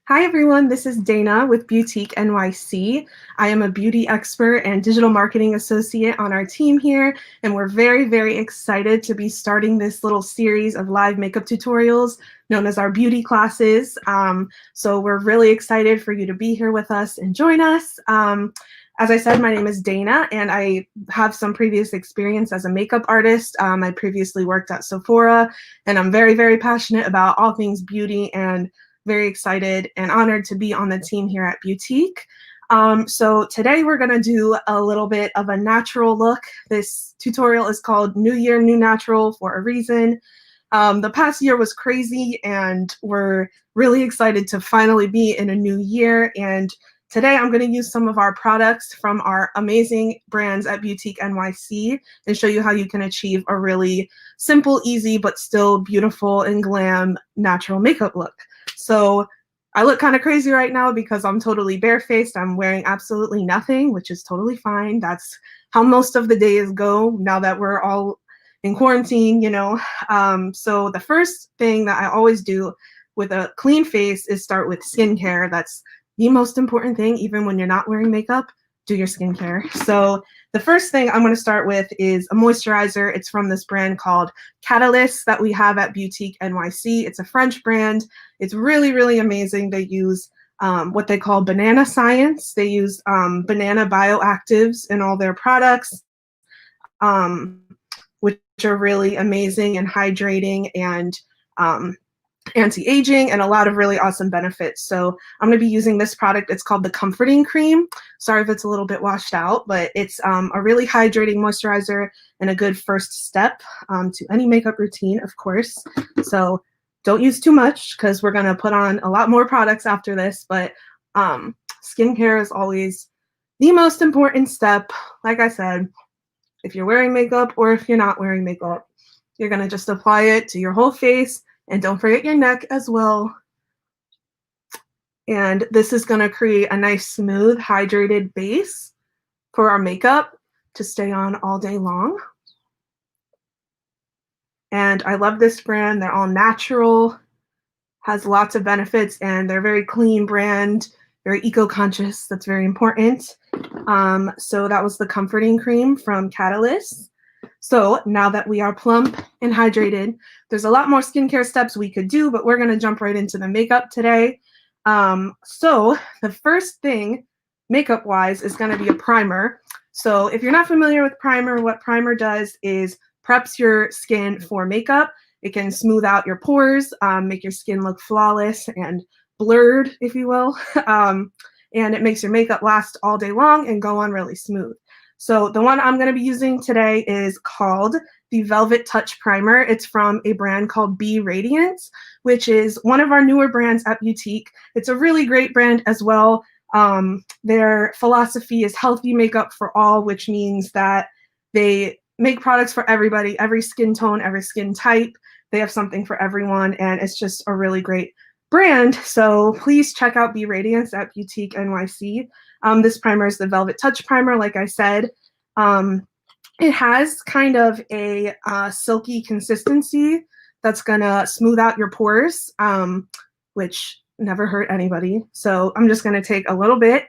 Hi everyone, this is Dana with Beautyque NYC. I am a beauty expert and digital marketing associate on our team here, and we're very excited to be starting this little series of live makeup tutorials known as our beauty classes. So we're really excited for you to be here with us and join us. As I said, my name is Dana, and I have some previous experience as a makeup artist. I previously worked at Sephora, and I'm very passionate about all things beauty and very excited and honored to be on the team here at Beautyque. So today we're going to do a little bit of a natural look. This tutorial is called New Year, New Natural for a reason. The past year was crazy, and we're really excited to finally be in a new year. And today I'm going to use some of our products from our amazing brands at Beautyque NYC and show you how you can achieve a really simple, easy, but still beautiful and glam natural makeup look. So I look kind of crazy right now because I'm totally barefaced. I'm wearing absolutely nothing, which is totally fine. That's how most of the days go now that we're all in quarantine, you know. So the first thing that I always do with a clean face is start with skincare. That's the most important thing. Even when you're not wearing makeup, do your skincare. So the first thing I'm going to start with is a moisturizer. It's from this brand called Catalyst that we have at Beautyque NYC. It's a French brand. It's really amazing. They use what they call banana science. They use banana bioactives in all their products, which are really amazing and hydrating and anti-aging and a lot of really awesome benefits. So I'm going to be using this product. It's called the Comforting Cream. Sorry if it's a little bit washed out, but it's a really hydrating moisturizer and a good first step to any makeup routine, of course. So don't use too much because we're going to put on a lot more products after this, but skincare is always the most important step. Like I said, if you're wearing makeup or if you're not wearing makeup, you're going to just apply it to your whole face. And don't forget your neck as well. And this is going to create a nice, smooth, hydrated base for our makeup to stay on all day long. And I love this brand. They're all natural, has lots of benefits, and they're very clean brand, very eco-conscious. That's very important. So that was the Comforting Cream from Catalyst. So now that we are plump and hydrated, there's a lot more skincare steps we could do, but we're going to jump right into the makeup today. So the first thing makeup-wise is going to be a primer. So if you're not familiar with primer, what primer does is preps your skin for makeup. It can smooth out your pores, make your skin look flawless and blurred, if you will. And it makes your makeup last all day long and go on really smooth. So the one I'm going to be using today is called the Velvet Touch Primer. It's from a brand called Be Radiant, which is one of our newer brands at Beautyque. It's a really great brand as well. Their philosophy is healthy makeup for all, which means that they make products for everybody, every skin tone, every skin type. They have something for everyone, and it's just a really great brand. So please check out Be Radiant at Beautyque NYC. This primer is the Velvet Touch Primer, like I said. It has kind of a silky consistency that's gonna smooth out your pores, which never hurt anybody. So I'm just gonna take a little bit.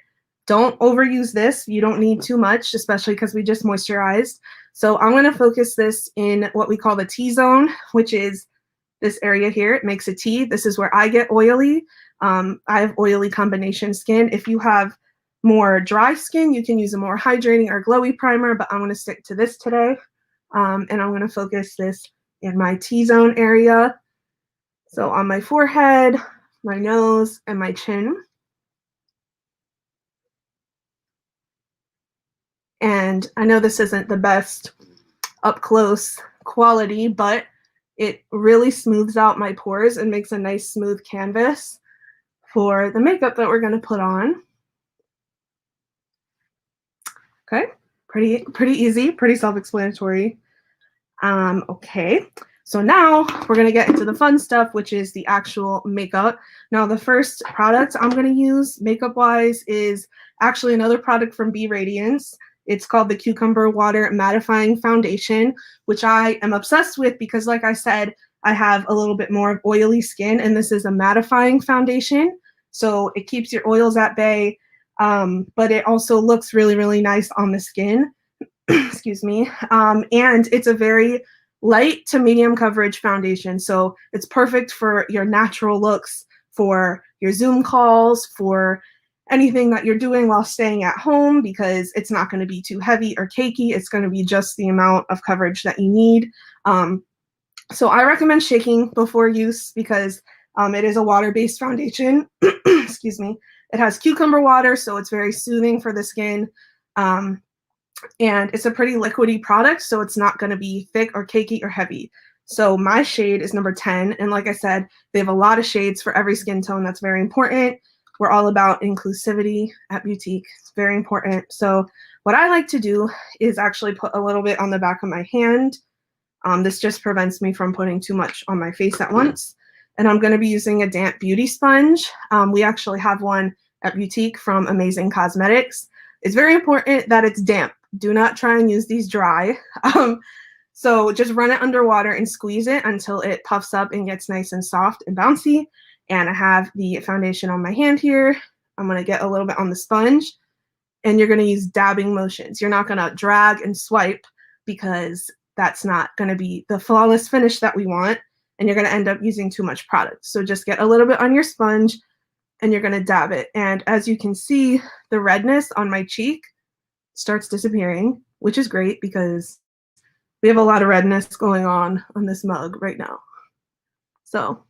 Don't overuse this. You don't need too much, especially because we just moisturized. So I'm gonna focus this in what we call the T-zone, which is this area here. It makes a T. This is where I get oily. I have oily combination skin. If you have more dry skin, you can use a more hydrating or glowy primer, but I'm going to stick to this today. And I'm going to focus this in my T-zone area. So on my forehead, my nose, and my chin. And I know this isn't the best up close quality, but it really smooths out my pores and makes a nice smooth canvas for the makeup that we're going to put on. Okay, pretty easy, pretty self-explanatory. Okay, so now we're gonna get into the fun stuff, which is the actual makeup. Now, the first product I'm gonna use makeup-wise is actually another product from Be Radiant. It's called the Cucumber Water Mattifying Foundation, which I am obsessed with because, like I said, I have a little bit more of oily skin, and this is a mattifying foundation. So it keeps your oils at bay, but it also looks really, really nice on the skin. Excuse me. And it's a very light to medium coverage foundation. So it's perfect for your natural looks, for your Zoom calls, for anything that you're doing while staying at home, because it's not going to be too heavy or cakey. It's going to be just the amount of coverage that you need. So I recommend shaking before use because it is a water-based foundation. Excuse me. It has cucumber water, so it's very soothing for the skin. And it's a pretty liquidy product, so it's not going to be thick or cakey or heavy. So my shade is number 10. And like I said, they have a lot of shades for every skin tone. That's very important. We're all about inclusivity at Beautyque. It's very important. So what I like to do is actually put a little bit on the back of my hand. This just prevents me from putting too much on my face at once. And I'm going to be using a damp beauty sponge. We actually have one at Beautyque from Amazing Cosmetics. It's very important that it's damp. Do not try and use these dry. So just run it underwater and squeeze it until it puffs up and gets nice and soft and bouncy. And I have the foundation on my hand here. I'm going to get a little bit on the sponge. And you're going to use dabbing motions. You're not going to drag and swipe because that's not going to be the flawless finish that we want. And you're going to end up using too much product. So just get a little bit on your sponge and you're going to dab it. And as you can see, the redness on my cheek starts disappearing, which is great because we have a lot of redness going on this mug right now. So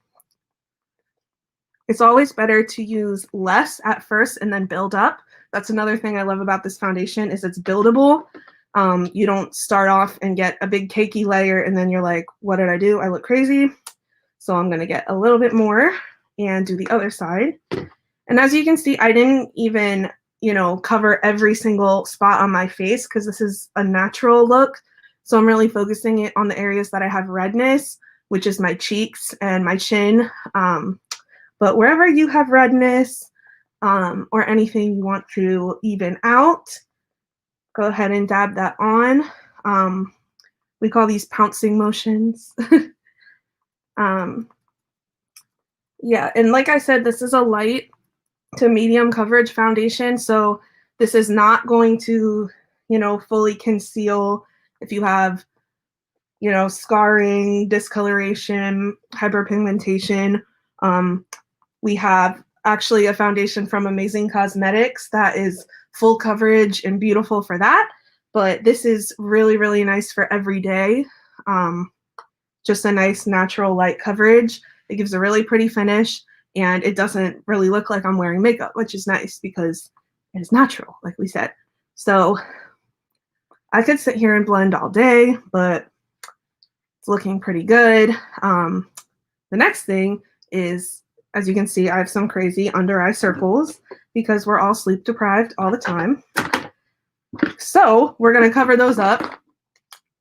it's always better to use less at first and then build up. That's another thing I love about this foundation is it's buildable. You don't start off and get a big cakey layer and then you're like, what did I do? I look crazy. So I'm going to get a little bit more and do the other side. And as you can see, I didn't even, cover every single spot on my face because this is a natural look. So I'm really focusing it on the areas that I have redness, which is my cheeks and my chin. But wherever you have redness or anything you want to even out, go ahead and dab that on. We call these pouncing motions. Yeah, and like I said, this is a light to medium coverage foundation. So this is not going to, fully conceal if you have, scarring, discoloration, hyperpigmentation. We have actually a foundation from Amazing Cosmetics that is full coverage and beautiful for that. But this is really, really nice for every day. Just a nice natural light coverage. It gives a really pretty finish and it doesn't really look like I'm wearing makeup, which is nice because it is natural, like we said. So I could sit here and blend all day, but it's looking pretty good. The next thing is, as you can see, I have some crazy under eye circles because we're all sleep deprived all the time. So we're going to cover those up.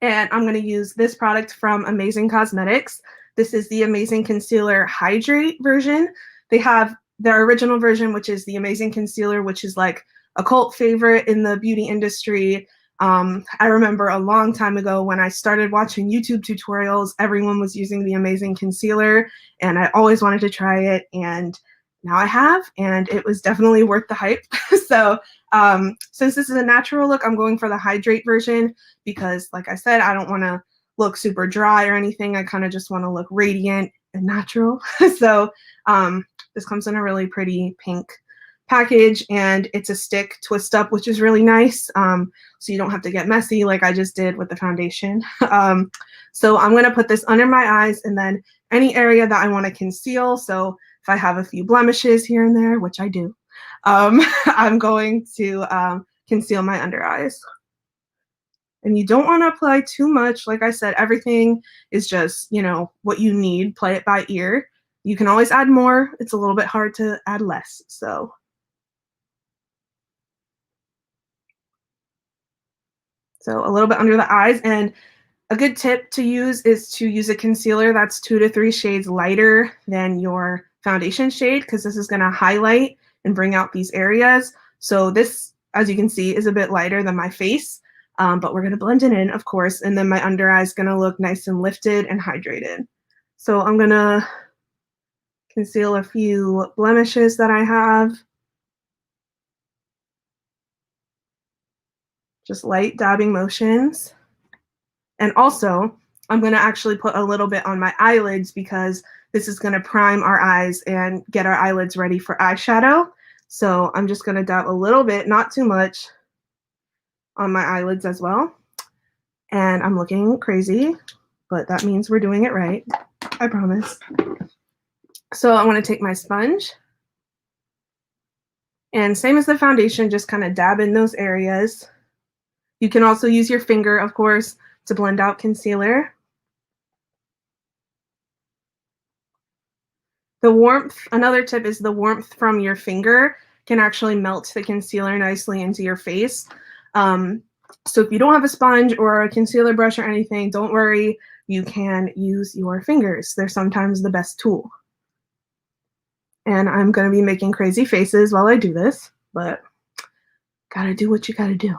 And I'm going to use this product from Amazing Cosmetics. This is the Amazing Concealer Hydrate version. They have their original version, which is the Amazing Concealer, which is like a cult favorite in the beauty industry. I remember a long time ago when I started watching YouTube tutorials, everyone was using the Amazing Concealer, and I always wanted to try it, and now I have, and it was definitely worth the hype. So since this is a natural look, I'm going for the Hydrate version because, like I said, I don't want to look super dry or anything. I kind of just want to look radiant and natural. So this comes in a really pretty pink package, and it's a stick twist up, which is really nice. So you don't have to get messy like I just did with the foundation. So I'm going to put this under my eyes and then any area that I want to conceal. So if I have a few blemishes here and there, which I do, I'm going to conceal my under eyes. And you don't want to apply too much. Like I said, everything is just, what you need. Play it by ear. You can always add more. It's a little bit hard to add less. So a little bit under the eyes. And a good tip to use is to use a concealer that's 2 to 3 shades lighter than your foundation shade, because this is going to highlight and bring out these areas. So this, as you can see, is a bit lighter than my face, but we're going to blend it in, of course, and then my under eye is going to look nice and lifted and hydrated. So I'm going to conceal a few blemishes that I have. Just light dabbing motions. And also, I'm going to actually put a little bit on my eyelids because this is going to prime our eyes and get our eyelids ready for eyeshadow. So I'm just going to dab a little bit, not too much, on my eyelids as well. And I'm looking crazy, but that means we're doing it right. I promise. So I want to take my sponge. And same as the foundation, just kind of dab in those areas. You can also use your finger, of course, to blend out concealer. The warmth, another tip is the warmth from your finger can actually melt the concealer nicely into your face. So if you don't have a sponge or a concealer brush or anything, don't worry, you can use your fingers. They're sometimes the best tool. And I'm going to be making crazy faces while I do this, but gotta do what you gotta do.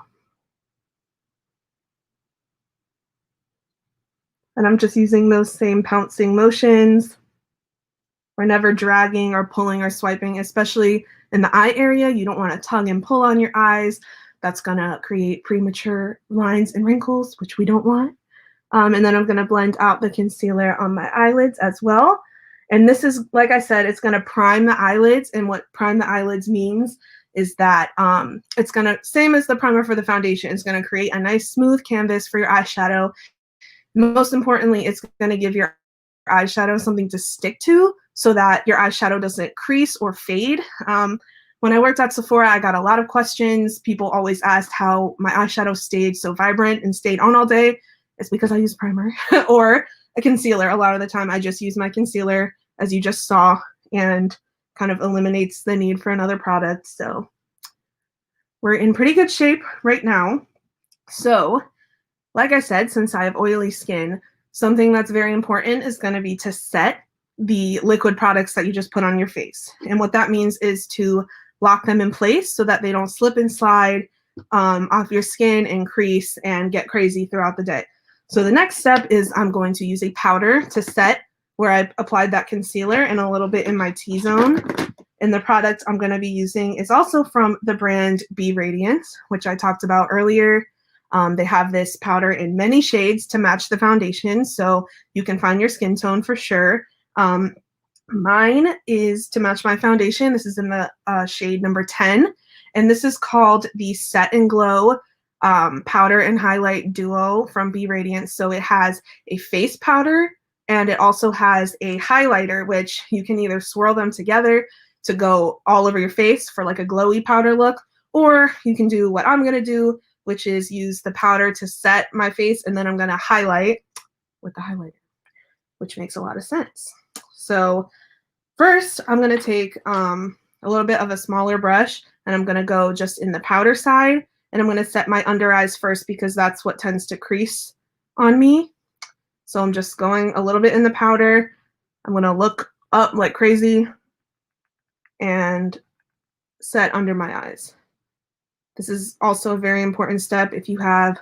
And I'm just using those same pouncing motions. We're never dragging or pulling or swiping, especially in the eye area. You don't want to tug and pull on your eyes. That's going to create premature lines and wrinkles, which we don't want. And then I'm going to blend out the concealer on my eyelids as well. And this is, like I said, it's going to prime the eyelids. And what prime the eyelids means is that it's going to, same as the primer for the foundation, it's going to create a nice smooth canvas for your eyeshadow. Most importantly, it's going to give your eyeshadow something to stick to so that your eyeshadow doesn't crease or fade. When I worked at Sephora, I got a lot of questions. People always asked how my eyeshadow stayed so vibrant and stayed on all day. It's because I use primer or a concealer. A lot of the time I just use my concealer, as you just saw, and kind of eliminates the need for another product. So we're in pretty good shape right now. So like I said, since I have oily skin, something that's very important is going to be to set the liquid products that you just put on your face. And what that means is to lock them in place so that they don't slip and slide off your skin and crease and get crazy throughout the day. So the next step is I'm going to use a powder to set where I applied that concealer and a little bit in my T-zone. And the product I'm going to be using is also from the brand Be Radiant, which I talked about earlier. They have this powder in many shades to match the foundation, so you can find your skin tone for sure. Mine is to match my foundation. This is in the shade number 10, and this is called the Set and Glow Powder and Highlight Duo from Be Radiant. So it has a face powder, and it also has a highlighter, which you can either swirl them together to go all over your face for like a glowy powder look, or you can do what I'm going to do, which is use the powder to set my face, and then I'm going to highlight with the highlighter, which makes a lot of sense. So first, I'm going to take a little bit of a smaller brush, and I'm going to go just in the powder side, and I'm going to set my under eyes first because that's what tends to crease on me. So I'm just going a little bit in the powder. I'm going to look up like crazy and set under my eyes. This is also a very important step if you have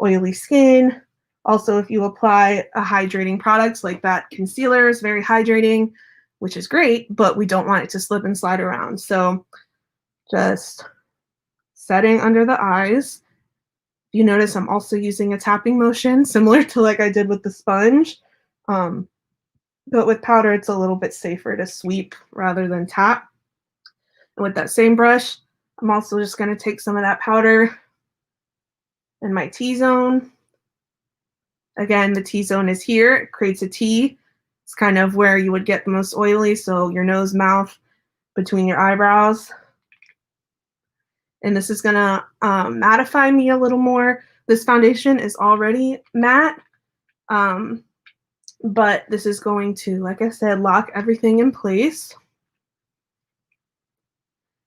oily skin. Also, if you apply a hydrating product like that concealer is very hydrating, which is great, but we don't want it to slip and slide around. So just setting under the eyes. You notice I'm also using a tapping motion similar to like I did with the sponge. But with powder, it's a little bit safer to sweep rather than tap. And with that same brush, I'm also just going to take some of that powder in my T-zone. Again, the T-zone is here. It creates a T. It's kind of where you would get the most oily, so your nose, mouth, between your eyebrows. And this is going to mattify me a little more. This foundation is already matte, but this is going to, like I said, lock everything in place.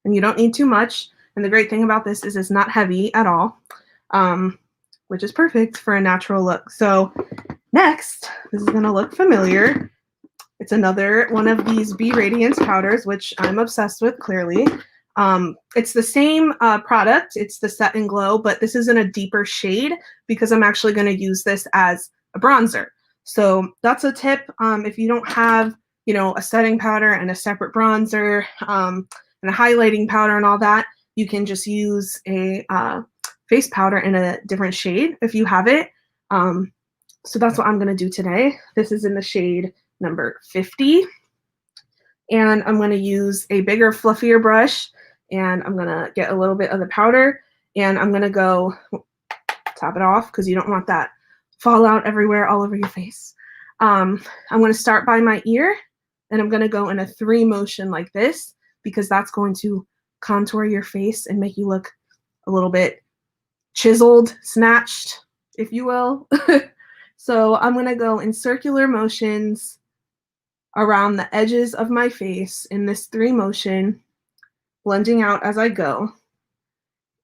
And you don't need too much. And the great thing about this is it's not heavy at all, which is perfect for a natural look. So next, this is going to look familiar. It's another one of these Be Radiant powders, which I'm obsessed with, clearly. It's the same product. It's the Set and Glow, but this is in a deeper shade because I'm actually going to use this as a bronzer. So that's a tip. If you don't have you know, a setting powder and a separate bronzer, and a highlighting powder and all that, you can just use a face powder in a different shade if you have it. So that's what I'm going to do today. This is in the shade number 50. And I'm going to use a bigger, fluffier brush, and I'm going to get a little bit of the powder, and I'm going to go top it off because you don't want that fall out everywhere all over your face. I'm going to start by my ear, and I'm going to go in a 3 motion like this because that's going to contour your face and make you look a little bit chiseled, snatched, if you will. So I'm going to go in circular motions around the edges of my face in this 3 motion, blending out as I go.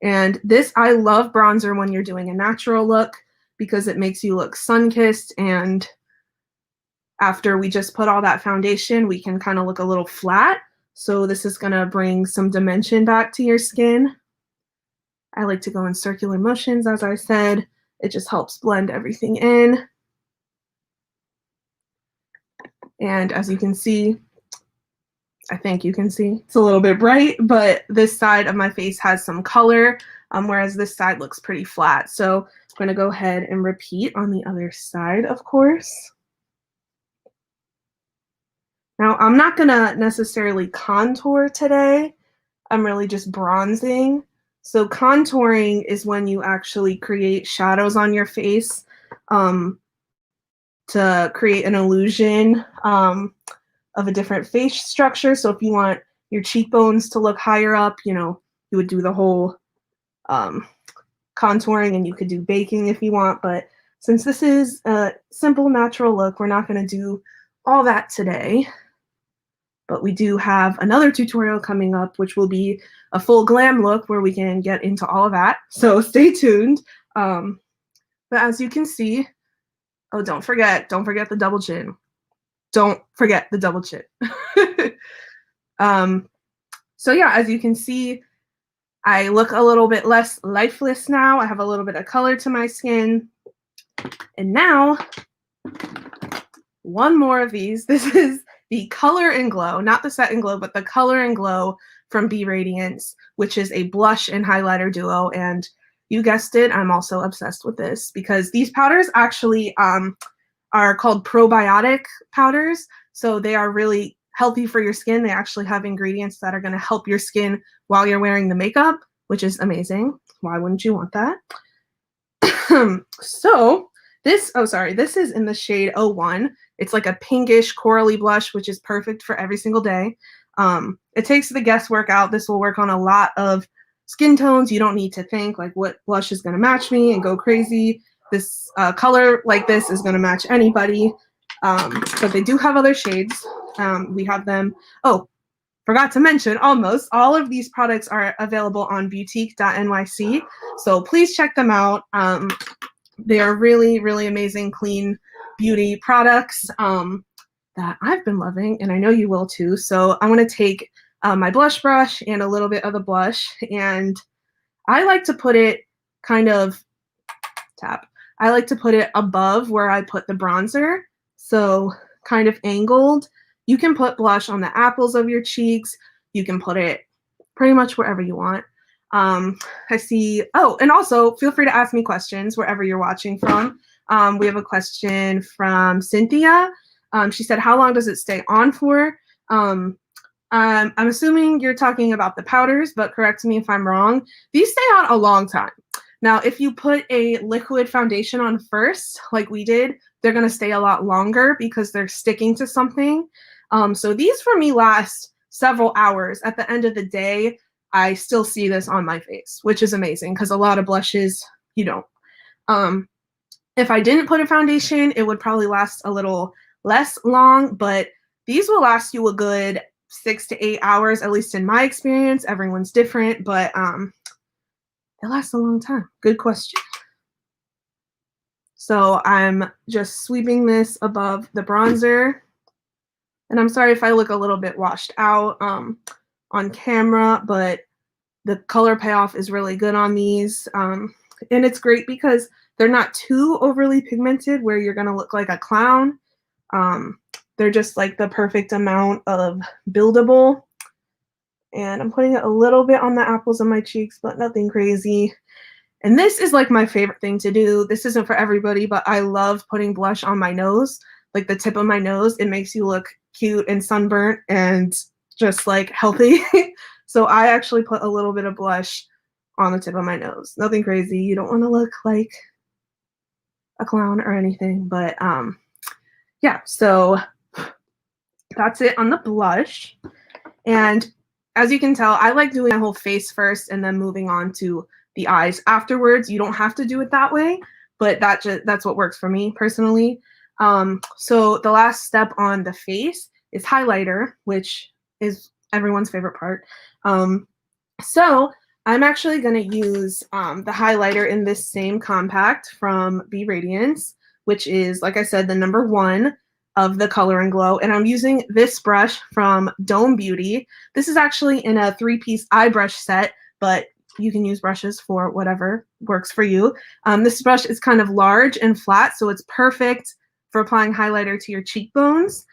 And this, I love bronzer when you're doing a natural look because it makes you look sun-kissed, and after we just put all that foundation, we can kind of look a little flat. So this is gonna bring some dimension back to your skin. I like to go in circular motions, as I said. It just helps blend everything in. And as you can see, I think you can see, it's a little bit bright, but this side of my face has some color, whereas this side looks pretty flat. So I'm going to go ahead and repeat on the other side, of course. Now, I'm not going to necessarily contour today. I'm really just bronzing. So contouring is when you actually create shadows on your face to create an illusion of a different face structure. So if you want your cheekbones to look higher up, you know, you would do the whole contouring, and you could do baking if you want. But since this is a simple natural look, we're not going to do all that today. But we do have another tutorial coming up, which will be a full glam look where we can get into all of that. So stay tuned. But as you can see, oh, don't forget the double chin. Don't forget the double chin. So yeah, as you can see, I look a little bit less lifeless now. I have a little bit of color to my skin. And now, one more of these. This is the Color and Glow, not the Set and Glow, but the Color and Glow from Be Radiance, which is a blush and highlighter duo. And you guessed it, I'm also obsessed with this because these powders actually are called probiotic powders. So they are really healthy for your skin. They actually have ingredients that are going to help your skin while you're wearing the makeup, which is amazing. Why wouldn't you want that? So this is in the shade 01. It's like a pinkish corally blush, which is perfect for every single day. It takes the guesswork out. This will work on a lot of skin tones. You don't need to think like what blush is going to match me and go crazy. This color like this is going to match anybody. But they do have other shades. We have them. Oh, forgot to mention, almost all of these products are available on Beautyque.nyc. So please check them out. They are really, really amazing, clean beauty products that I've been loving, and I know you will too. So I'm going to take my blush brush and a little bit of the blush, and I like to put it kind of I like to put it above where I put the bronzer, so kind of angled. You can put blush on the apples of your cheeks. You can put it pretty much wherever you want. I see, oh, and also feel free to ask me questions wherever you're watching from. We have a question from Cynthia. She said, how long does it stay on for? I'm assuming you're talking about the powders, but correct me if I'm wrong. These stay on a long time. Now, if you put a liquid foundation on first, like we did, they're going to stay a lot longer because they're sticking to something. So these for me last several hours. At the end of the day, I still see this on my face, which is amazing because a lot of blushes, you don't. If I didn't put a foundation, it would probably last a little less long, but these will last you a good 6 to 8 hours, at least in my experience. Everyone's different, but they last a long time. Good question. So I'm just sweeping this above the bronzer. And I'm sorry if I look a little bit washed out on camera, but the color payoff is really good on these. And it's great because they're not too overly pigmented where you're going to look like a clown. They're just like the perfect amount of buildable. And I'm putting it a little bit on the apples of my cheeks, but nothing crazy. And this is like my favorite thing to do. This isn't for everybody, but I love putting blush on my nose, like the tip of my nose. It makes you look cute and sunburnt and just like healthy. So I actually put a little bit of blush on the tip of my nose. Nothing crazy. You don't want to look like a clown or anything, but yeah, so that's it on the blush. And as you can tell, I like doing my whole face first and then moving on to the eyes afterwards. You don't have to do it that way, but that's what works for me personally. So the last step on the face is highlighter, which is everyone's favorite part. So I'm actually going to use the highlighter in this same compact from Be Radiance, which is, like I said, the #1 of the Color and Glow. And I'm using this brush from Dome Beauty. This is actually in a 3-piece eye brush set, but you can use brushes for whatever works for you. This brush is kind of large and flat, so it's perfect for applying highlighter to your cheekbones.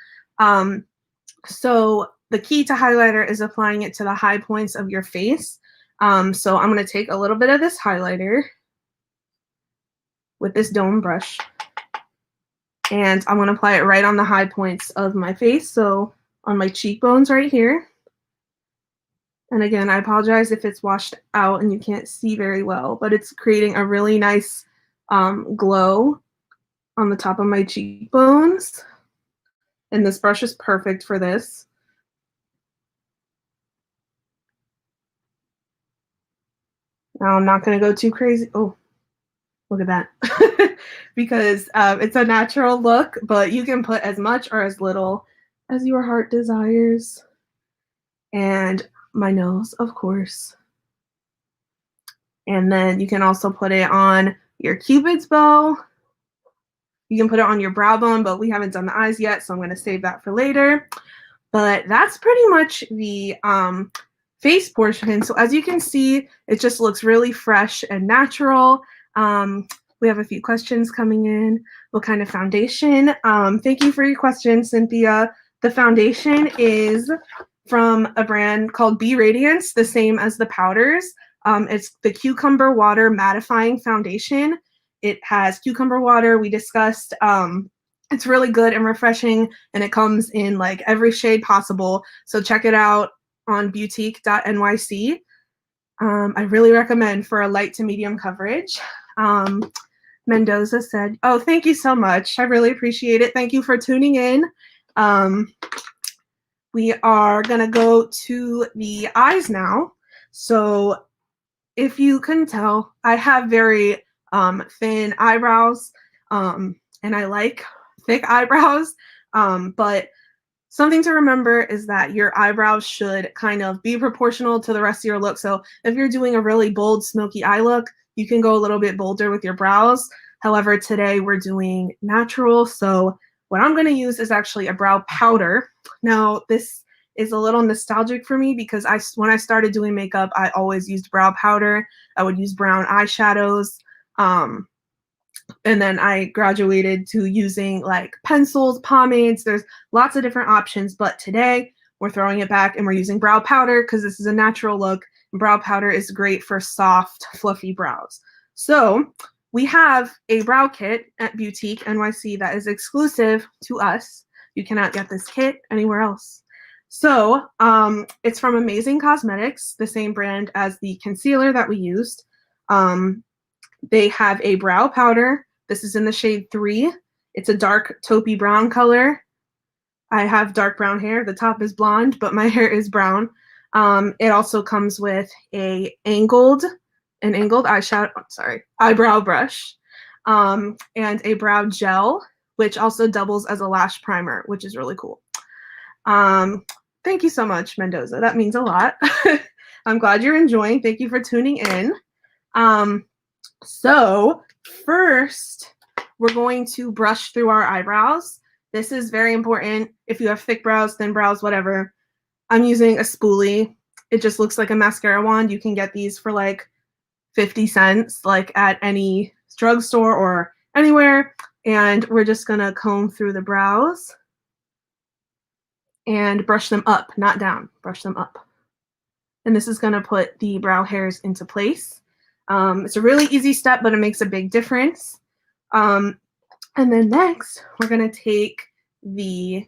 So the key to highlighter is applying it to the high points of your face. So I'm going to take a little bit of this highlighter with this Dome brush, and I'm going to apply it right on the high points of my face, so on my cheekbones right here. And again, I apologize if it's washed out and you can't see very well, but it's creating a really nice glow on the top of my cheekbones. And this brush is perfect for this. Now I'm not going to go too crazy. Oh, look at that. Because it's a natural look, but you can put as much or as little as your heart desires. And my nose, of course. And then you can also put it on your Cupid's bow. You can put it on your brow bone, but we haven't done the eyes yet, so I'm going to save that for later. But that's pretty much the face portion. So as you can see, it just looks really fresh and natural. We have a few questions coming in. What kind of foundation? Thank you for your question, Cynthia. The foundation is from a brand called Be Radiance, the same as the powders. It's the Cucumber Water Mattifying Foundation. It has cucumber water. We discussed. It's really good and refreshing, and it comes in like every shade possible. So check it out on Beautyque.nyc. I really recommend for a light to medium coverage. Mendoza said, oh, thank you so much. I really appreciate it. Thank you for tuning in. We are going to go to the eyes now. So if you couldn't tell, I have very thin eyebrows, and I like thick eyebrows, but something to remember is that your eyebrows should kind of be proportional to the rest of your look. So if you're doing a really bold, smoky eye look, you can go a little bit bolder with your brows. However, today we're doing natural. So what I'm going to use is actually a brow powder. Now, this is a little nostalgic for me because when I started doing makeup, I always used brow powder. I would use brown eyeshadows. And then I graduated to using like pencils, pomades. There's lots of different options, but today we're throwing it back and we're using brow powder because this is a natural look. Brow powder is great for soft, fluffy brows. So we have a brow kit at Beautyque NYC that is exclusive to us. You cannot get this kit anywhere else. So it's from Amazing Cosmetics, the same brand as the concealer that we used. They have a brow powder. This is in the shade 3. It's a dark taupey brown color. I have dark brown hair. The top is blonde, but my hair is brown. It also comes with an angled eyebrow brush, and a brow gel, which also doubles as a lash primer, which is really cool. Thank you so much, Mendoza. That means a lot. I'm glad you're enjoying. Thank you for tuning in. So first, we're going to brush through our eyebrows. This is very important. If you have thick brows, thin brows, whatever. I'm using a spoolie. It just looks like a mascara wand. You can get these for like 50 cents, like at any drugstore or anywhere. And we're just gonna comb through the brows. and brush them up, not down, brush them up. And this is going to put the brow hairs into place. It's a really easy step, but it makes a big difference. And then next, we're going to take the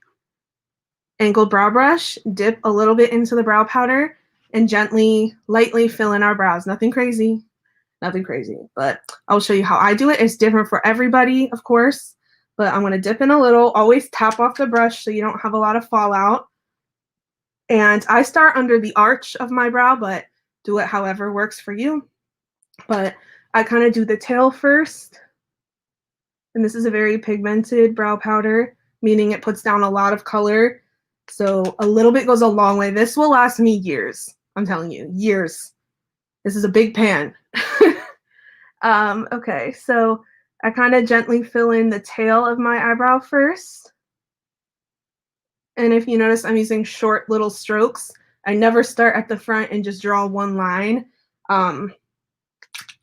angled brow brush, dip a little bit into the brow powder, and gently, lightly fill in our brows. Nothing crazy, but I'll show you how I do it. It's different for everybody, of course, but I'm going to dip in a little. Always tap off the brush so you don't have a lot of fallout. And I start under the arch of my brow, but do it however works for you. But I kind of do the tail first. And this is a very pigmented brow powder, meaning it puts down a lot of color. So a little bit goes a long way. This will last me years. I'm telling you, years. This is a big pan. Okay, so I kind of gently fill in the tail of my eyebrow first. And if you notice, I'm using short little strokes. I never start at the front and just draw one line.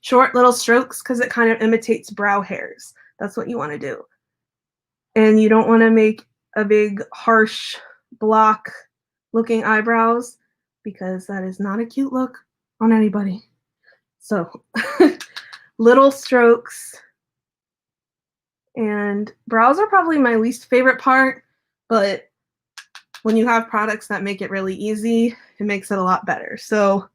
Short little strokes because it kind of imitates brow hairs. That's what you want to do. And you don't want to make a big, harsh block looking eyebrows because that is not a cute look on anybody. So little strokes. And brows are probably my least favorite part, but when you have products that make it really easy, it makes it a lot better. So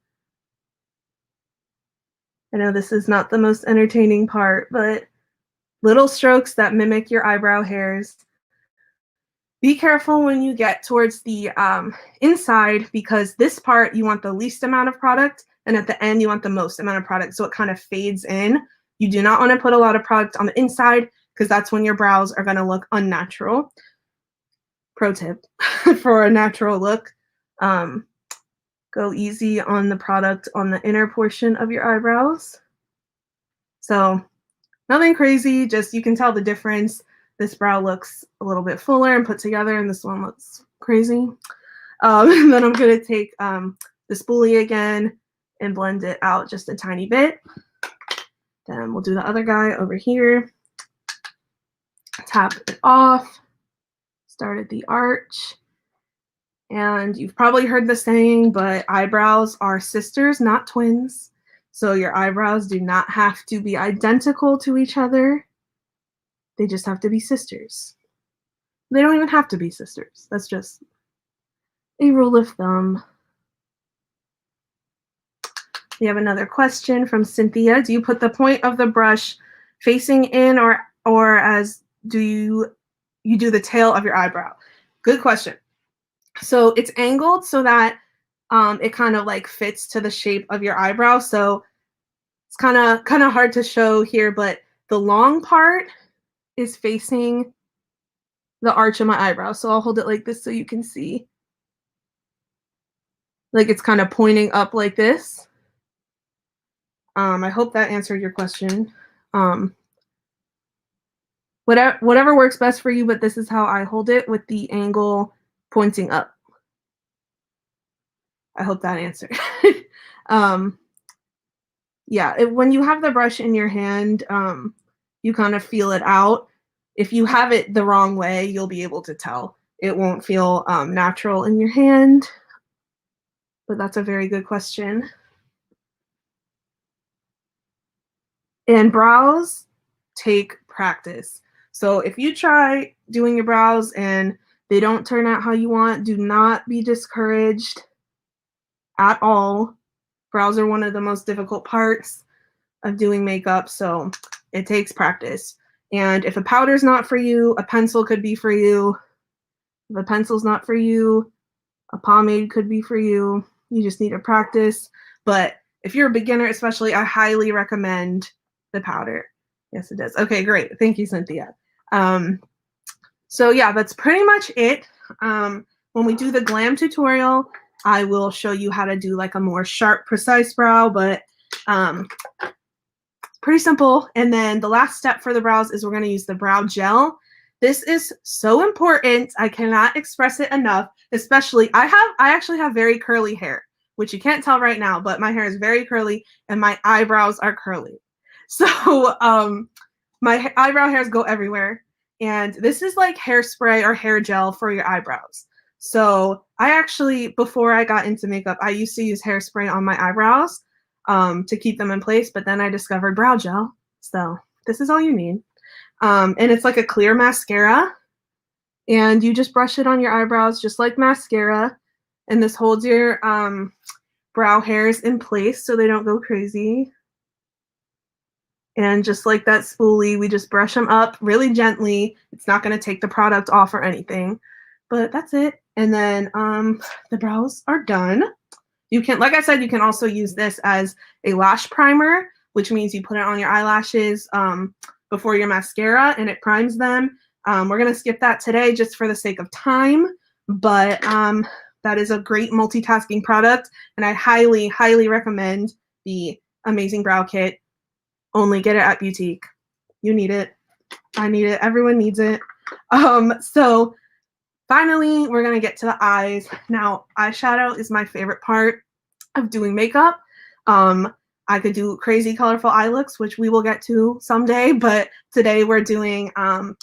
I know this is not the most entertaining part, but little strokes that mimic your eyebrow hairs. Be careful when you get towards the inside because this part you want the least amount of product, and at the end you want the most amount of product, so it kind of fades in. You do not want to put a lot of product on the inside because that's when your brows are going to look unnatural. Pro tip for a natural look, go easy on the product on the inner portion of your eyebrows. So nothing crazy, just you can tell the difference. This brow looks a little bit fuller and put together, and this one looks crazy. And then I'm going to take the spoolie again and blend it out just a tiny bit. Then we'll do the other guy over here. Tap it off. Start at the arch. And you've probably heard the saying, but eyebrows are sisters, not twins. So your eyebrows do not have to be identical to each other. They just have to be sisters. They don't even have to be sisters. That's just a rule of thumb. We have another question from Cynthia. Do you put the point of the brush facing in or as do you do the tail of your eyebrow? Good question. So it's angled so that it kind of like fits to the shape of your eyebrow. So it's kind of hard to show here, but the long part is facing the arch of my eyebrow. So I'll hold it like this so you can see. Like it's kind of pointing up like this. I hope that answered your question. Whatever works best for you, but this is how I hold it with the angle pointing up. I hope that answered. Yeah, when you have the brush in your hand, you kind of feel it out. If you have it the wrong way, you'll be able to tell. It won't feel natural in your hand, but that's a very good question. And brows take practice. So if you try doing your brows and they don't turn out how you want, do not be discouraged at all. Brows are one of the most difficult parts of doing makeup, so it takes practice. And if a powder's not for you, a pencil could be for you. If a pencil's not for you, a pomade could be for you. You just need to practice. But if you're a beginner especially, I highly recommend the powder. Yes, it does. Okay, great. Thank you, Cynthia. So yeah, that's pretty much it. When we do the glam tutorial, I will show you how to do like a more sharp, precise brow, but it's pretty simple. And then the last step for the brows is we're going to use the brow gel. This is so important. I cannot express it enough, especially I actually have very curly hair, which you can't tell right now, but my hair is very curly and my eyebrows are curly. So my eyebrow hairs go everywhere. And this is like hairspray or hair gel for your eyebrows. So I actually, before I got into makeup, I used to use hairspray on my eyebrows to keep them in place, but then I discovered brow gel. So this is all you need. And it's like a clear mascara, and you just brush it on your eyebrows just like mascara, and this holds your brow hairs in place so they don't go crazy. And just like that spoolie, we just brush them up really gently. It's not going to take the product off or anything, but that's it. And then the brows are done. You can, like I said, you can also use this as a lash primer, which means you put it on your eyelashes before your mascara and it primes them. We're going to skip that today just for the sake of time, but that is a great multitasking product, and I highly, highly recommend the Amazing Brow Kit. Only get it at Beautyque. You need it. I need it. Everyone needs it. So finally, we're going to get to the eyes. Now, eyeshadow is my favorite part of doing makeup. I could do crazy colorful eye looks, which we will get to someday, but today we're doing a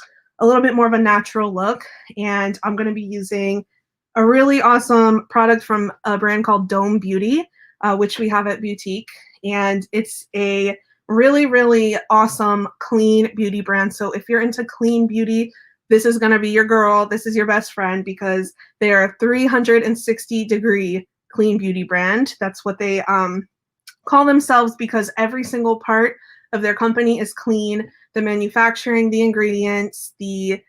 little bit more of a natural look, and I'm going to be using a really awesome product from a brand called Dome Beauty, which we have at Beautyque, and it's a really, really awesome clean beauty brand. So if you're into clean beauty, this is going to be your girl. This is your best friend because they are a 360-degree clean beauty brand. That's what they call themselves because every single part of their company is clean. The manufacturing, the ingredients, they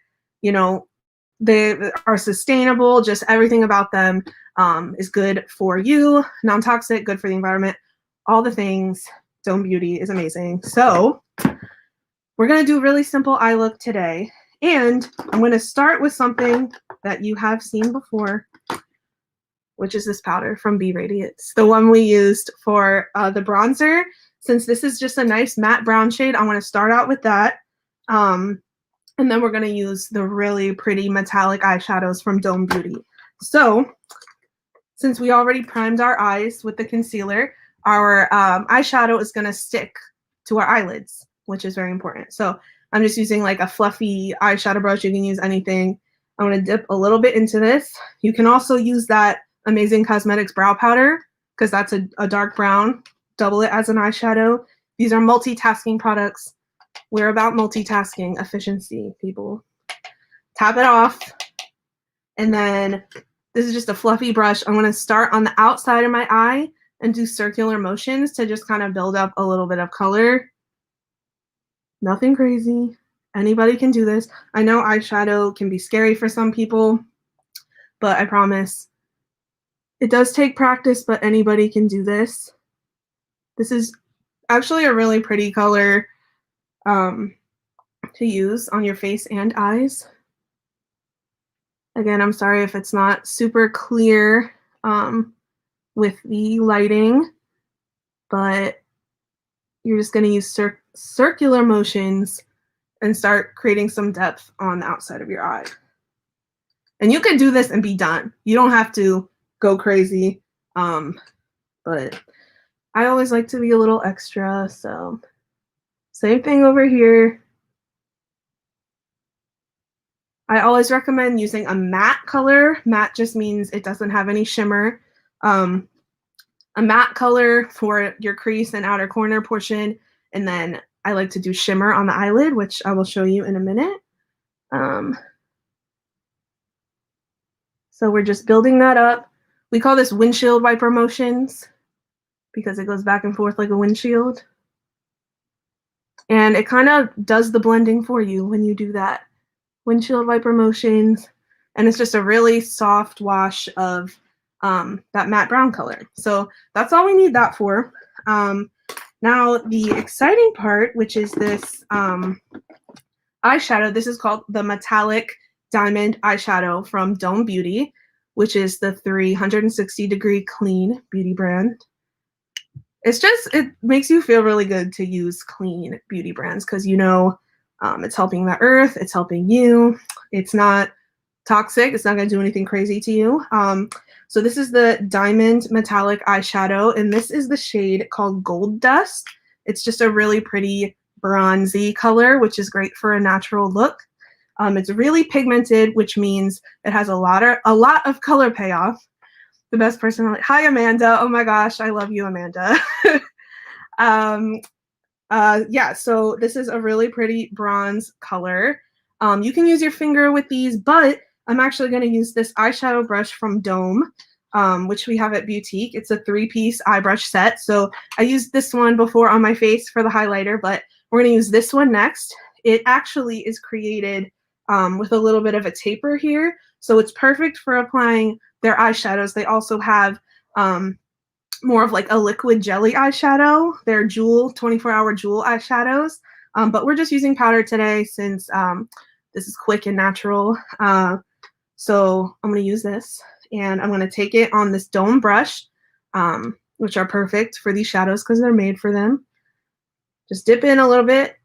are sustainable. Just everything about them is good for you, non-toxic, good for the environment, all the things. Dome Beauty is amazing. So we're going to do a really simple eye look today. And I'm going to start with something that you have seen before, which is this powder from Be Radiance, the one we used for the bronzer. Since this is just a nice matte brown shade, I want to start out with that. And then we're going to use the really pretty metallic eyeshadows from Dome Beauty. So since we already primed our eyes with the concealer, our eyeshadow is going to stick to our eyelids, which is very important. So I'm just using like a fluffy eyeshadow brush. You can use anything. I'm going to dip a little bit into this. You can also use that Amazing Cosmetics brow powder because that's a dark brown. Double it as an eyeshadow. These are multitasking products. We're about multitasking efficiency, people. Tap it off. And then this is just a fluffy brush. I'm going to start on the outside of my eye and do circular motions to just kind of build up a little bit of color. Nothing crazy. Anybody can do this. I know eyeshadow can be scary for some people, but I promise it does take practice, but anybody can do this. This is actually a really pretty color to use on your face and eyes. Again, I'm sorry if it's not super clear with the lighting, but you're just going to use circular motions and start creating some depth on the outside of your eye. And you can do this and be done. You don't have to go crazy, but I always like to be a little extra, so same thing over here. I always recommend using a matte color. Matte just means it doesn't have any shimmer. A matte color for your crease and outer corner portion, and then I like to do shimmer on the eyelid, which I will show you in a minute. So we're just building that up. We call this windshield wiper motions because it goes back and forth like a windshield. And it kind of does the blending for you when you do that. Windshield wiper motions. And it's just a really soft wash of that matte brown color. So that's all we need that for. Now the exciting part, which is this eyeshadow, this is called the Metallic Diamond Eyeshadow from Dome Beauty, which is the 360-degree clean beauty brand. It makes you feel really good to use clean beauty brands because it's helping the earth, it's helping you, it's not toxic, it's not going to do anything crazy to you. So this is the Diamond Metallic Eyeshadow, and this is the shade called Gold Dust. It's just a really pretty bronzy color, which is great for a natural look. It's really pigmented, which means it has a lot of color payoff. The best person, hi Amanda. Oh my gosh, I love you, Amanda. Yeah, so this is a really pretty bronze color. You can use your finger with these, but I'm actually going to use this eyeshadow brush from Dome, which we have at Beautyque. It's a 3-piece eye brush set. So I used this one before on my face for the highlighter, but we're going to use this one next. It actually is created with a little bit of a taper here. So it's perfect for applying their eyeshadows. They also have more of like a liquid jelly eyeshadow. They're 24-hour jewel eyeshadows. But we're just using powder today since this is quick and natural. So I'm going to use this, and I'm going to take it on this Dome brush, which are perfect for these shadows because they're made for them. Just dip in a little bit,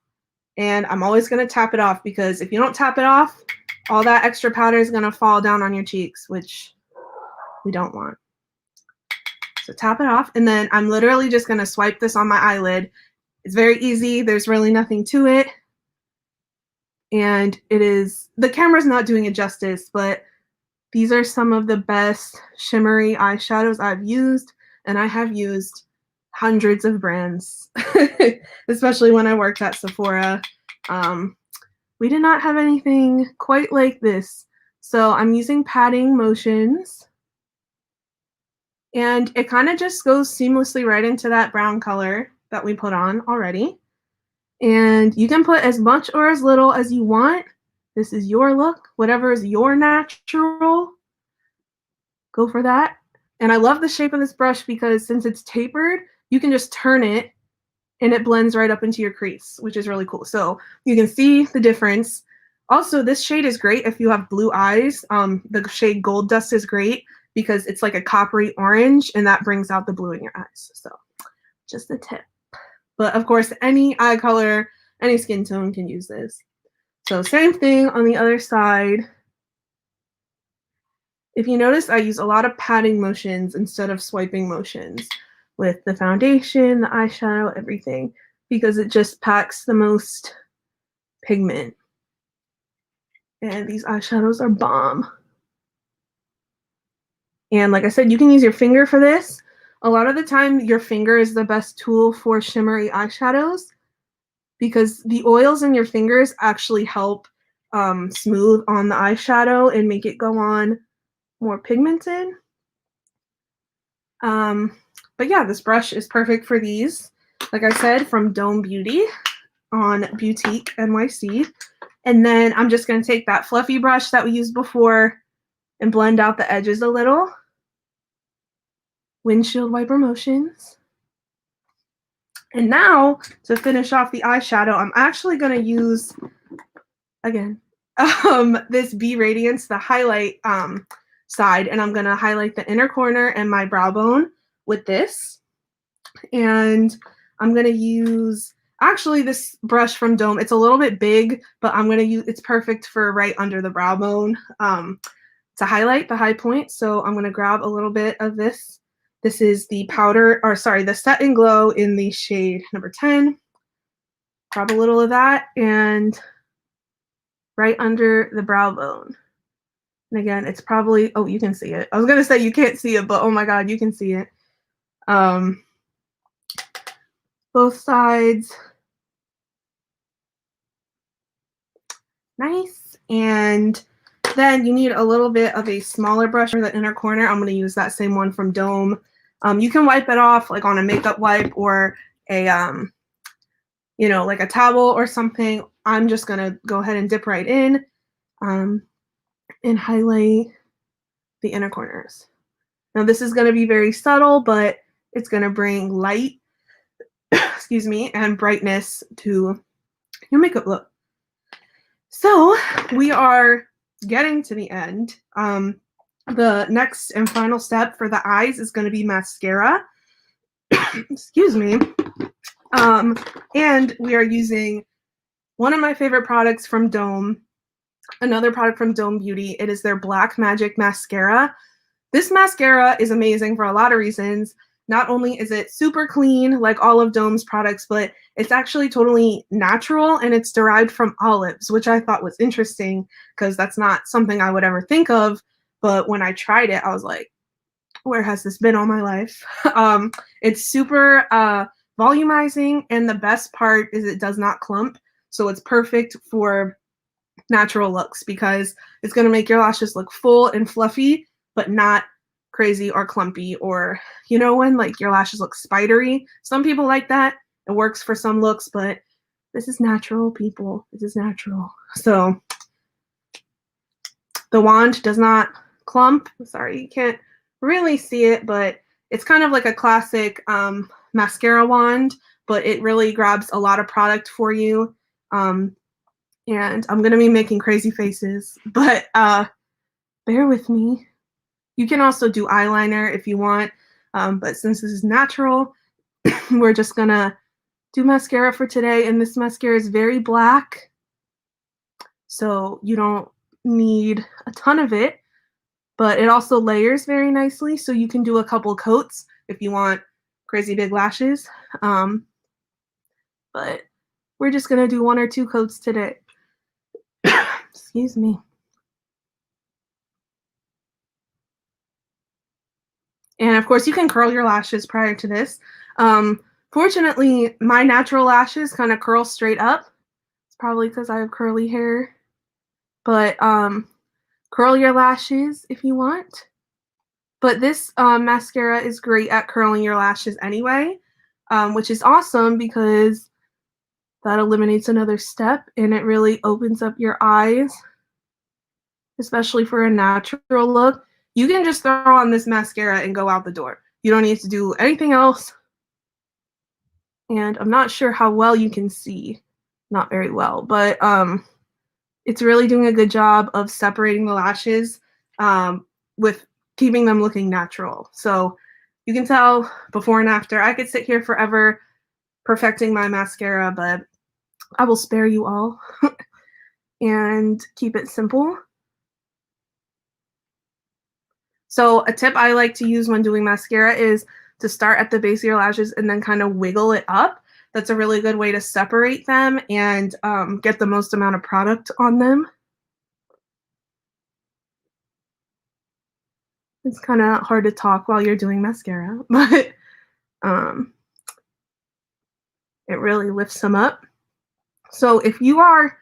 and I'm always going to tap it off, because if you don't tap it off, all that extra powder is going to fall down on your cheeks, which we don't want. So tap it off, and then I'm literally just going to swipe this on my eyelid. It's very easy. There's really nothing to it. And the camera's not doing it justice, but these are some of the best shimmery eyeshadows I've used, and I have used hundreds of brands, especially when I worked at Sephora. We did not have anything quite like this. So I'm using patting motions, and it kind of just goes seamlessly right into that brown color that we put on already. And you can put as much or as little as you want. This is your look. Whatever is your natural, go for that. And I love the shape of this brush because since it's tapered, you can just turn it and it blends right up into your crease, which is really cool. So you can see the difference. Also, this shade is great if you have blue eyes. The shade Gold Dust is great because it's like a coppery orange, and that brings out the blue in your eyes. So just a tip. But of course, any eye color, any skin tone can use this. So same thing on the other side. If you notice, I use a lot of patting motions instead of swiping motions with the foundation, the eyeshadow, everything, because it just packs the most pigment. And these eyeshadows are bomb. And like I said, you can use your finger for this. A lot of the time, your finger is the best tool for shimmery eyeshadows because the oils in your fingers actually help smooth on the eyeshadow and make it go on more pigmented. But yeah, this brush is perfect for these. Like I said, from Dome Beauty on Beautyque NYC. And then I'm just going to take that fluffy brush that we used before and blend out the edges a little. Windshield wiper motions. And now, to finish off the eyeshadow, I'm actually going to use, again, this Be Radiance, the highlight side, and I'm going to highlight the inner corner and my brow bone with this. And I'm going to use, actually, this brush from Dome. It's a little bit big, but I'm going to use, it's perfect for right under the brow bone to highlight the high point. So I'm going to grab a little bit of this. This is the the Set and Glow in the shade number 10. Grab a little of that and right under the brow bone. And again, it's probably, oh, you can see it. I was going to say you can't see it, but oh my God, you can see it. Both sides. Nice. And then you need a little bit of a smaller brush for the inner corner. I'm going to use that same one from Dome. You can wipe it off like on a makeup wipe or a, like a towel or something. I'm just going to go ahead and dip right in and highlight the inner corners. Now this is going to be very subtle, but it's going to bring light, excuse me, and brightness to your makeup look. So we are getting to the end. The next and final step for the eyes is going to be mascara. Excuse me. And we are using one of my favorite products from Dome, another product from Dome Beauty. It is their Black Magic Mascara. This mascara is amazing for a lot of reasons. not only is it super clean like all of Dome's products, but it's actually totally natural and it's derived from olives, which I thought was interesting because that's not something I would ever think of. But when I tried it, I was like, where has this been all my life? It's super volumizing, and the best part is it does not clump. So it's perfect for natural looks because it's going to make your lashes look full and fluffy, but not crazy or clumpy, or you know when like your lashes look spidery. Some people like that. It works for some looks, but this is natural, people. This is natural. So the wand does not clump. Sorry, you can't really see it, but it's kind of like a classic mascara wand, but it really grabs a lot of product for you. And I'm going to be making crazy faces, but bear with me. You can also do eyeliner if you want, but since this is natural, we're just going to do mascara for today, and this mascara is very black, so you don't need a ton of it, but it also layers very nicely, so you can do a couple coats if you want crazy big lashes, but we're just going to do 1 or 2 coats today. Excuse me. And of course, you can curl your lashes prior to this. Fortunately, my natural lashes kind of curl straight up. It's probably because I have curly hair. But curl your lashes if you want. But this mascara is great at curling your lashes anyway, which is awesome because that eliminates another step and it really opens up your eyes, especially for a natural look. You can just throw on this mascara and go out the door. You don't need to do anything else. And I'm not sure how well you can see. Not very well, but it's really doing a good job of separating the lashes with keeping them looking natural. So you can tell before and after. I could sit here forever perfecting my mascara, but I will spare you all and keep it simple. So a tip I like to use when doing mascara is to start at the base of your lashes and then kind of wiggle it up. That's a really good way to separate them and get the most amount of product on them. It's kind of hard to talk while you're doing mascara, but it really lifts them up. So if you are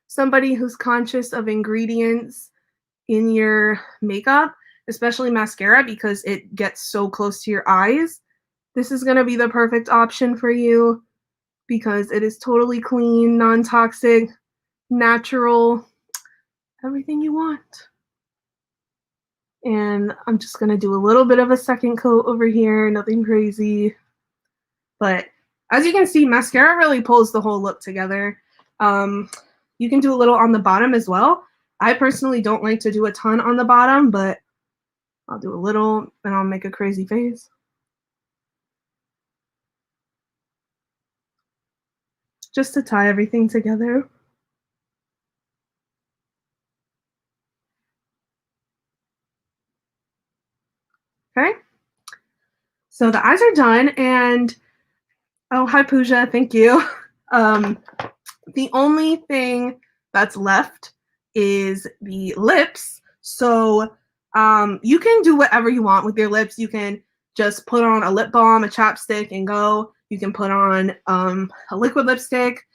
somebody who's conscious of ingredients in your makeup, especially mascara, because it gets so close to your eyes, this is going to be the perfect option for you because it is totally clean, non-toxic, natural, everything you want. And I'm just going to do a little bit of a second coat over here, nothing crazy. But as you can see, mascara really pulls the whole look together. You can do a little on the bottom as well. I personally don't like to do a ton on the bottom, but I'll do a little and I'll make a crazy face. Just to tie everything together. Okay. So the eyes are done, and oh, hi Pooja, thank you. The only thing that's left is the lips. So you can do whatever you want with your lips. You can just put on a lip balm, a chapstick, and go. You can put on a liquid lipstick.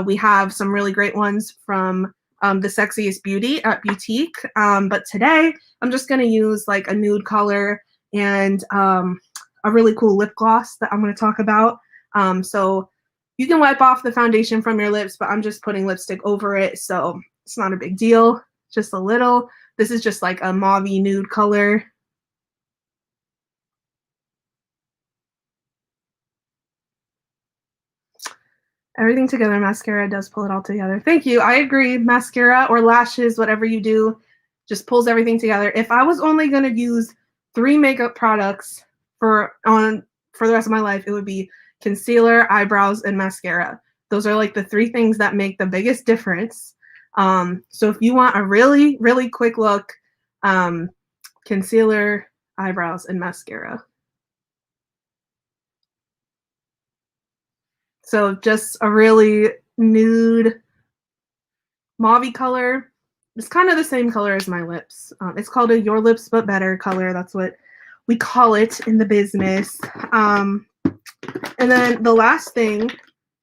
We have some really great ones from The Sexiest Beauty at Beautyque. But today, I'm just going to use like a nude color and a really cool lip gloss that I'm going to talk about. So you can wipe off the foundation from your lips, but I'm just putting lipstick over it, so it's not a big deal, just a little. This is just like a mauve-y nude color. Everything together mascara does pull it all together. Thank you. I agree. Mascara or lashes, whatever you do, just pulls everything together. If I was only going to use 3 makeup products for the rest of my life, it would be concealer, eyebrows, and mascara. Those are like the 3 things that make the biggest difference. So if you want a really, really quick look, concealer, eyebrows, and mascara. So just a really nude mauve color. It's kind of the same color as my lips. It's called a Your Lips But Better color. That's what we call it in the business. And then the last thing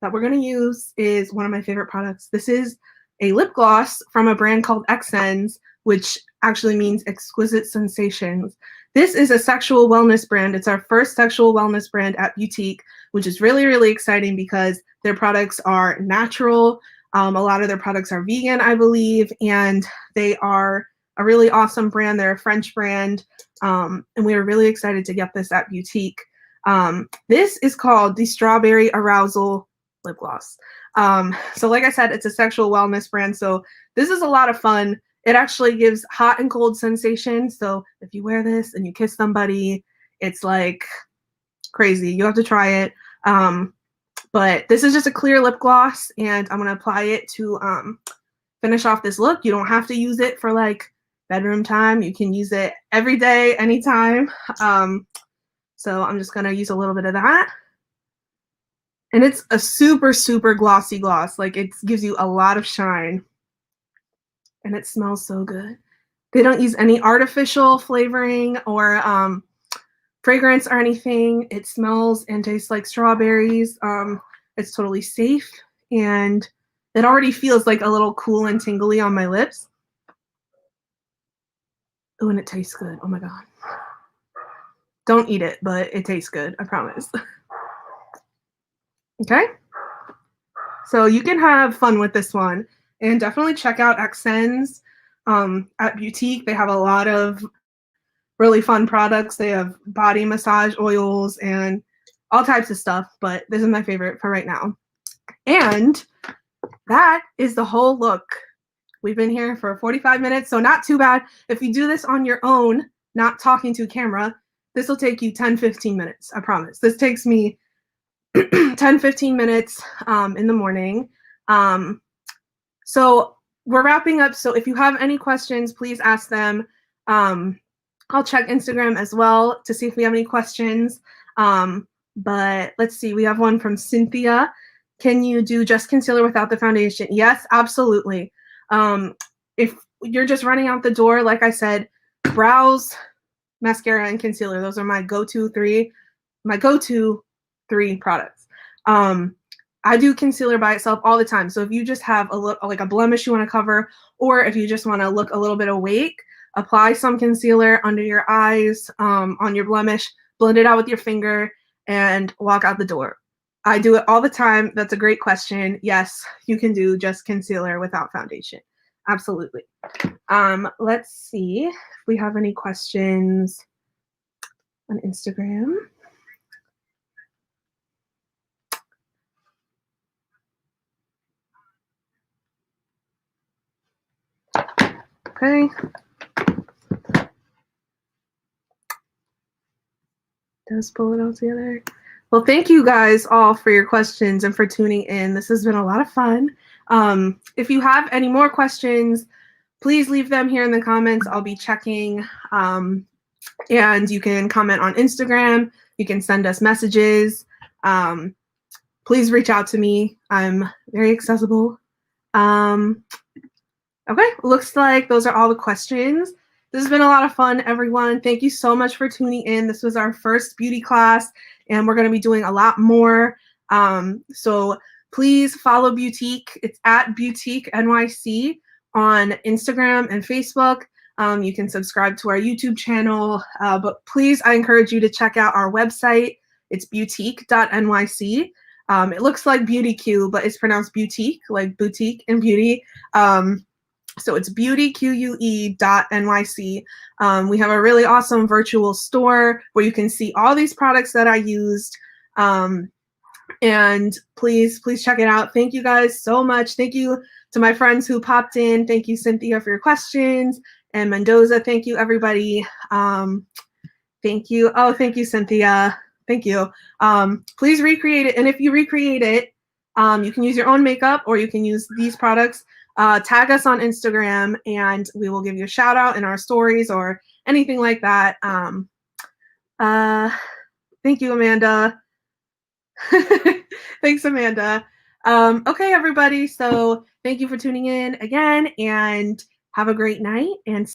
that we're going to use is one of my favorite products. This is a lip gloss from a brand called Xsense, which actually means exquisite sensations. This is a sexual wellness brand. It's our first sexual wellness brand at Beautyque, which is really, really exciting because their products are natural. A lot of their products are vegan, I believe, and they are a really awesome brand. They're a French brand, and we are really excited to get this at Beautyque. This is called the Strawberry Arousal Lip Gloss. So like I said, it's a sexual wellness brand, so this is a lot of fun. It actually gives hot and cold sensations, so if you wear this and you kiss somebody, it's like crazy. You have to try it. But this is just a clear lip gloss, and I'm going to apply it to finish off this look. You don't have to use it for like bedroom time. You can use it every day, anytime. So I'm just going to use a little bit of that. And it's a super, super glossy gloss. Like it gives you a lot of shine. And it smells so good. They don't use any artificial flavoring or fragrance or anything. It smells and tastes like strawberries. It's totally safe, and it already feels like a little cool and tingly on my lips. Oh, and it tastes good. Oh my God. Don't eat it, but it tastes good, I promise. Okay? So you can have fun with this one, and definitely check out Xsense at Beautyque. They have a lot of really fun products. They have body massage oils and all types of stuff, but this is my favorite for right now. And that is the whole look. We've been here for 45 minutes, so not too bad. If you do this on your own, not talking to camera, this will take you 10-15 minutes, I promise. This takes me 10-15 minutes in the morning. So we're wrapping up, so if you have any questions, please ask them. I'll check Instagram as well to see if we have any questions. But let's see, we have one from Cynthia. Can you do just concealer without the foundation? Yes, absolutely. If you're just running out the door, like I said, brows, mascara, and concealer. Those are my go-to three products. I do concealer by itself all the time. So if you just have like a blemish you want to cover, or if you just want to look a little bit awake, apply some concealer under your eyes, on your blemish, blend it out with your finger, and walk out the door. I do it all the time. That's a great question. Yes, you can do just concealer without foundation. Absolutely. Let's see if we have any questions on Instagram. Okay. Does pull it all together. Well, thank you guys all for your questions and for tuning in. This has been a lot of fun. If you have any more questions, please leave them here in the comments. I'll be checking. And you can comment on Instagram. You can send us messages. Please reach out to me. I'm very accessible. Okay, looks like those are all the questions. This has been a lot of fun, everyone. Thank you so much for tuning in. This was our first beauty class, and we're going to be doing a lot more. So please follow Beautyque. It's at Beautyque NYC on Instagram and Facebook. You can subscribe to our YouTube channel, but please, I encourage you to check out our website. It's beautique.nyc. It looks like BeautyQ, but it's pronounced Beautyque, like boutique and beauty. So it's beautyque.nyc. We have a really awesome virtual store where you can see all these products that I used. And please check it out. Thank you guys so much. Thank you to my friends who popped in. Thank you, Cynthia, for your questions. And Mendoza, thank you, everybody. Thank you. Oh, thank you, Cynthia. Thank you. Please recreate it. And if you recreate it, you can use your own makeup or you can use these products. Tag us on Instagram and we will give you a shout out in our stories or anything like that. Thank you, Amanda. Thanks, Amanda. Okay, everybody. So thank you for tuning in again and have a great night and